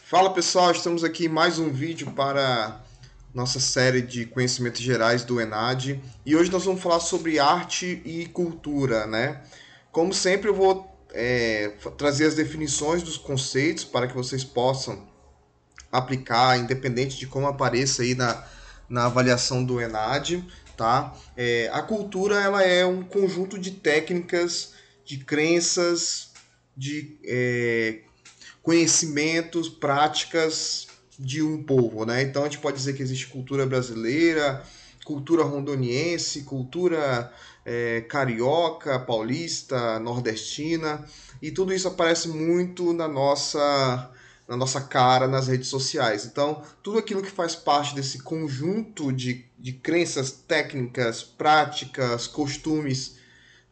Fala pessoal, estamos aqui em mais um vídeo para nossa série de conhecimentos gerais do ENAD e hoje nós vamos falar sobre arte e cultura, né? Como sempre eu vou trazer as definições dos conceitos para que vocês possam aplicar, independente de como apareça aí na avaliação do ENAD, tá? A cultura ela é um conjunto de técnicas, de crenças, de conhecimentos, práticas de um povo, né? Então a gente pode dizer que existe cultura brasileira, cultura rondoniense, cultura carioca, paulista, nordestina, e tudo isso aparece muito na nossa cara nas redes sociais. Então, tudo aquilo que faz parte desse conjunto de crenças, técnicas, práticas, costumes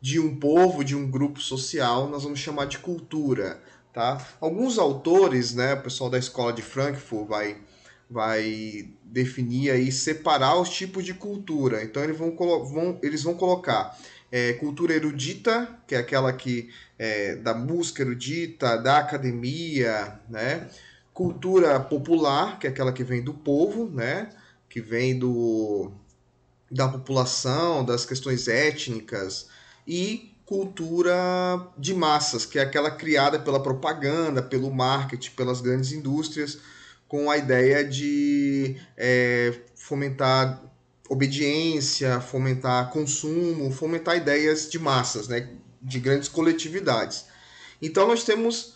de um povo, de um grupo social, nós vamos chamar de cultura, tá? Alguns autores, né, o pessoal da escola de Frankfurt vai definir aí, separar os tipos de cultura. Então eles vão colocar cultura erudita, que é aquela que da música erudita, da academia, né? Cultura popular, que é aquela que vem do povo, né? Que vem da população, das questões étnicas, e cultura de massas, que é aquela criada pela propaganda, pelo marketing, pelas grandes indústrias, com a ideia de fomentar obediência, fomentar consumo, fomentar ideias de massas, né, de grandes coletividades. Então nós temos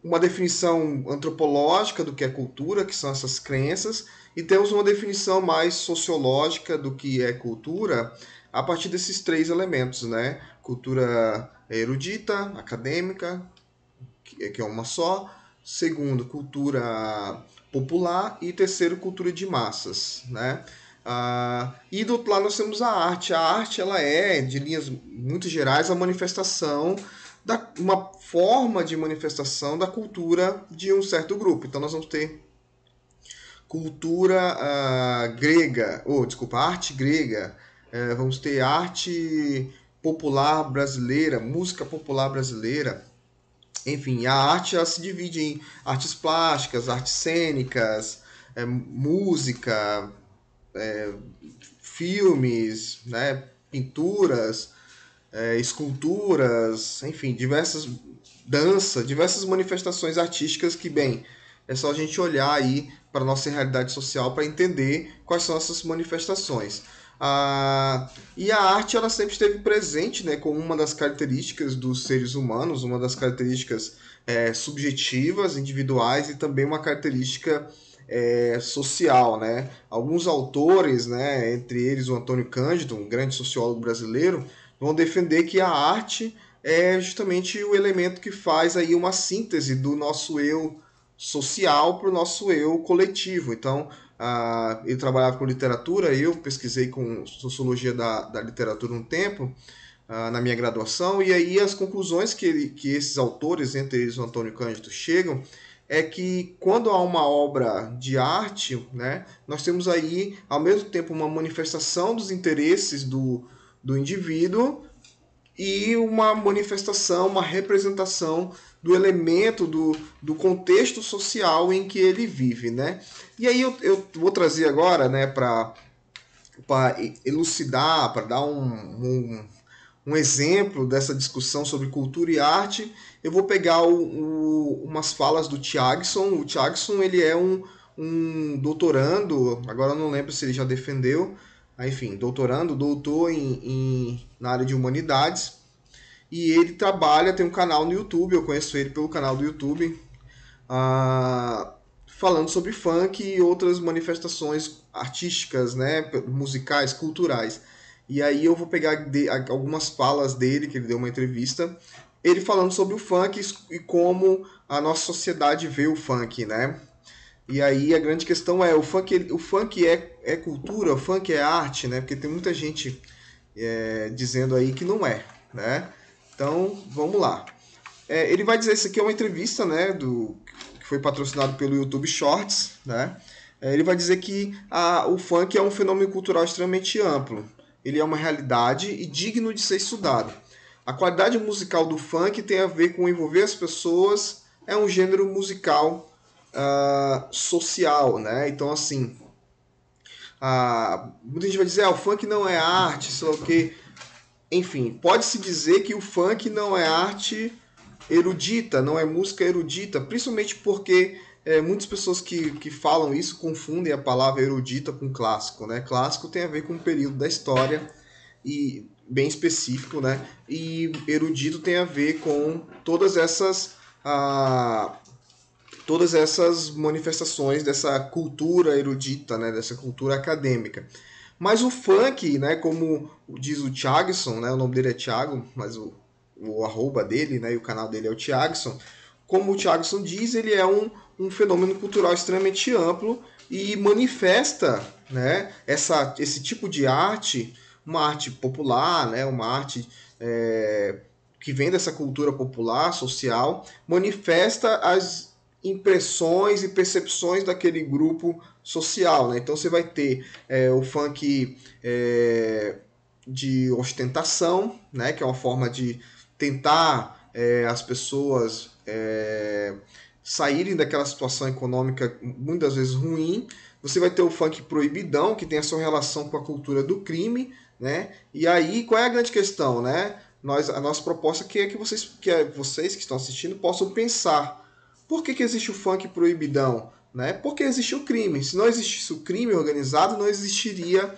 uma definição antropológica do que é cultura, que são essas crenças, e temos uma definição mais sociológica do que é cultura a partir desses três elementos, né? Cultura erudita, acadêmica, que é uma só. Segundo, cultura popular. E terceiro, cultura de massas, né? E do outro lado nós temos a arte. A arte ela é, de linhas muito gerais, a manifestação uma forma de manifestação da cultura de um certo grupo. Então nós vamos ter cultura grega, desculpa, arte grega, vamos ter arte popular brasileira, música popular brasileira. Enfim, a arte ela se divide em artes plásticas, artes cênicas, música, filmes, né, pinturas, esculturas, enfim, diversas danças, diversas manifestações artísticas que, bem, é só a gente olhar aí para a nossa realidade social para entender quais são essas manifestações. E a arte ela sempre esteve presente, né, como uma das características dos seres humanos, uma das características subjetivas, individuais e também uma característica social, né? Alguns autores, né, entre eles o Antônio Cândido, um grande sociólogo brasileiro, vão defender que a arte é justamente o elemento que faz aí uma síntese do nosso eu social para o nosso eu coletivo. Então, ele trabalhava com literatura, eu pesquisei com sociologia da literatura um tempo, na minha graduação, e aí as conclusões que esses autores, entre eles o Antônio Cândido, chegam é que quando há uma obra de arte, né, nós temos aí, ao mesmo tempo, uma manifestação dos interesses do indivíduo e uma manifestação, uma representação do elemento, do contexto social em que ele vive, né? E aí eu vou trazer agora, né, para elucidar, para dar um exemplo dessa discussão sobre cultura e arte, eu vou pegar umas falas do Thiagson. O Thiagson ele é um doutorando, agora eu não lembro se ele já defendeu, enfim, doutor na área de humanidades, e ele trabalha, tem um canal no YouTube, eu conheço ele pelo canal do YouTube, falando sobre funk e outras manifestações artísticas, né, musicais, culturais. E aí eu vou pegar algumas falas dele, que ele deu uma entrevista, ele falando sobre o funk e como a nossa sociedade vê o funk, né? E aí a grande questão é, o funk é cultura, o funk é arte, né? Porque tem muita gente dizendo aí que não é, né? Então, vamos lá. Ele vai dizer, isso aqui é uma entrevista, né, que foi patrocinado pelo YouTube Shorts, né? Ele vai dizer que o funk é um fenômeno cultural extremamente amplo. Ele é uma realidade e digno de ser estudado. A qualidade musical do funk tem a ver com envolver as pessoas é um gênero musical social, né? Então, assim, muita gente vai dizer, o funk não é arte, sei lá o quê. Enfim, pode-se dizer que o funk não é arte erudita, não é música erudita, principalmente porque muitas pessoas que falam isso confundem a palavra erudita com clássico, né? Clássico tem a ver com um período da história e bem específico, né? E erudito tem a ver com todas essas manifestações dessa cultura erudita, né? Dessa cultura acadêmica. Mas o funk, né? Como diz o Thiagson, né? O nome dele é Thiago, mas o arroba dele, né? E o canal dele é o Thiagson. Como o Thiagson diz, ele é um fenômeno cultural extremamente amplo e manifesta, né? Esse tipo de arte, uma arte popular, né? Uma arte que vem dessa cultura popular, social, manifesta as impressões e percepções daquele grupo social, né? Então você vai ter o funk de ostentação, né? Que é uma forma de tentar as pessoas saírem daquela situação econômica muitas vezes ruim. Você vai ter o funk proibidão, que tem a sua relação com a cultura do crime, né? E aí, qual é a grande questão, né? A nossa proposta aqui é que vocês que estão assistindo possam pensar. Por que existe o funk proibidão? Né? Porque existe o crime. Se não existisse o crime organizado, não existiria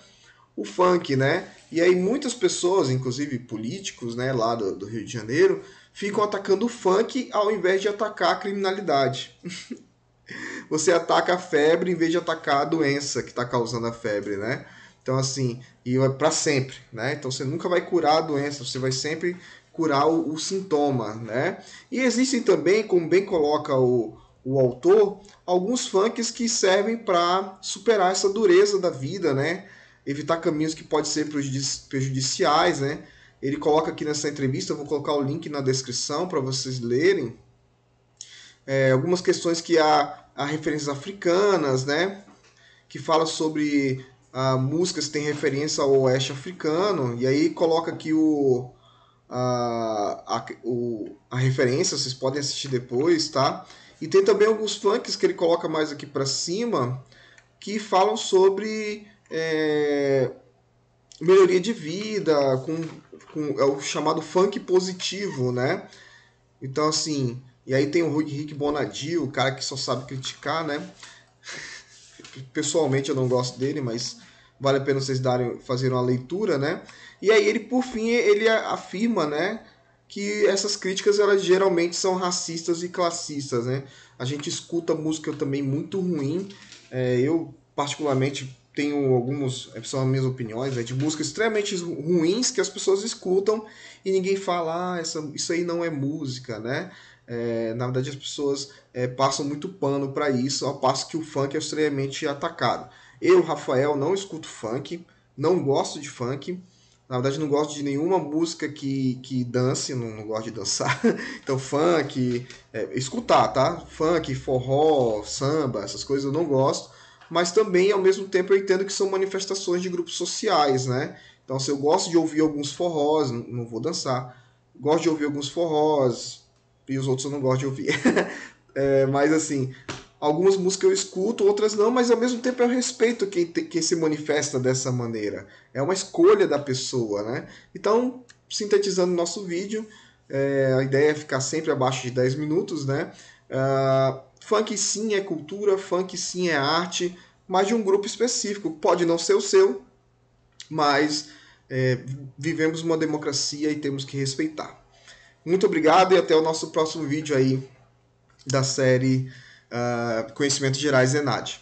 o funk, né? E aí muitas pessoas, inclusive políticos, né, lá do Rio de Janeiro, ficam atacando o funk ao invés de atacar a criminalidade. Você ataca a febre em vez de atacar a doença que está causando a febre, né? Então, assim, e é para sempre, né? Então, você nunca vai curar a doença, você vai sempre curar o sintoma, né? E existem também, como bem coloca o autor, alguns funks que servem para superar essa dureza da vida, né? Evitar caminhos que podem ser prejudiciais, né? Ele coloca aqui nessa entrevista, eu vou colocar o link na descrição para vocês lerem, algumas questões que há referências africanas, né? Que fala sobre músicas que têm referência ao oeste africano, e aí coloca aqui a referência, vocês podem assistir depois, tá? E tem também alguns funks que ele coloca mais aqui para cima, que falam sobre melhoria de vida, é o chamado funk positivo, né? Então, assim, e aí tem o Rick Bonadio, o cara que só sabe criticar, né? Pessoalmente eu não gosto dele, mas vale a pena vocês fazerem uma leitura, né? E aí ele, por fim, ele afirma, né, que essas críticas elas geralmente são racistas e classistas, né? A gente escuta música também muito ruim. Eu particularmente tenho são as minhas opiniões, de músicas extremamente ruins que as pessoas escutam e ninguém fala, isso aí não é música, né? Na verdade, as pessoas passam muito pano para isso, ao passo que o funk é extremamente atacado. Eu, Rafael, não escuto funk, não gosto de funk. Na verdade, não gosto de nenhuma música que dance, não gosto de dançar. Então, funk, escutar, tá? Funk, forró, samba, essas coisas eu não gosto. Mas também, ao mesmo tempo, eu entendo que são manifestações de grupos sociais, né? Então, se eu gosto de ouvir alguns forrós, não vou dançar. Gosto de ouvir alguns forrós, e os outros eu não gosto de ouvir. Mas assim, algumas músicas eu escuto, outras não, mas ao mesmo tempo eu respeito quem se manifesta dessa maneira. É uma escolha da pessoa, né? Então, sintetizando nosso vídeo, a ideia é ficar sempre abaixo de 10 minutos, né? Funk sim é cultura, funk sim é arte, mas de um grupo específico. Pode não ser o seu, mas vivemos uma democracia e temos que respeitar. Muito obrigado e até o nosso próximo vídeo aí da série Conhecimentos Gerais ENAD.